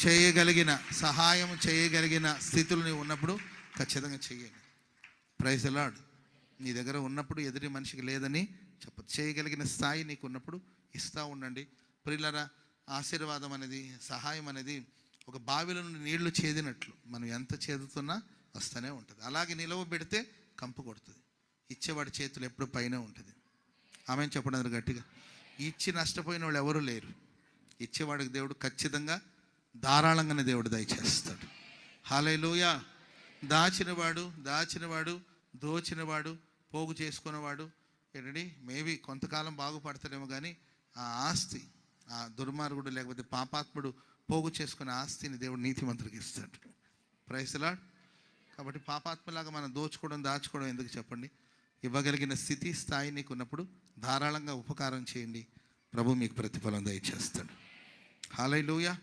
చేయగలిగిన సహాయం చేయగలిగిన స్థితులు నీవు ఉన్నప్పుడు ఖచ్చితంగా చెయ్యండి. Praise the Lord. నీ దగ్గర ఉన్నప్పుడు ఎదుటి మనిషికి లేదని చెప్పదు. చేయగలిగిన స్థాయి నీకు ఉన్నప్పుడు ఇస్తూ ఉండండి. ప్రియులారా, ఆశీర్వాదం అనేది, సహాయం అనేది ఒక బావిలో నుండి నీళ్లు చేదినట్లు మనం ఎంత చేదుతున్నా వస్తూనే ఉంటుంది. అలాగే నిలవ పెడితే కంపు కొడుతుంది. ఇచ్చేవాడి చేతులు ఎప్పుడు పైన ఉంటుంది. ఆమె చెప్పడం గట్టిగా. ఇచ్చి నష్టపోయిన వాళ్ళు ఎవరు లేరు. ఇచ్చేవాడికి దేవుడు ఖచ్చితంగా ధారాళంగానే దేవుడు దయచేస్తాడు. హల్లెలూయా. దాచినవాడు దోచినవాడు పోగు చేసుకున్నవాడు ఏంటండి మేబీ కొంతకాలం బాగుపడతాడేమో, కానీ ఆ ఆస్తి, ఆ దుర్మార్గుడు లేకపోతే పాపాత్ముడు పోగు చేసుకునే ఆస్తిని దేవుడు నీతిమంతుడికి ఇస్తాడు. Praise the Lord. కాబట్టి పాపాత్మలాగా మనం దాచుకోవడం ఎందుకు చెప్పండి? ఇవ్వగలిగిన స్థితి స్థాయి నీకు ఉన్నప్పుడు ధారాళంగా ఉపకారం చేయండి. ప్రభు మీకు ప్రతిఫలం దయచేస్తాడు. హల్లెలూయా.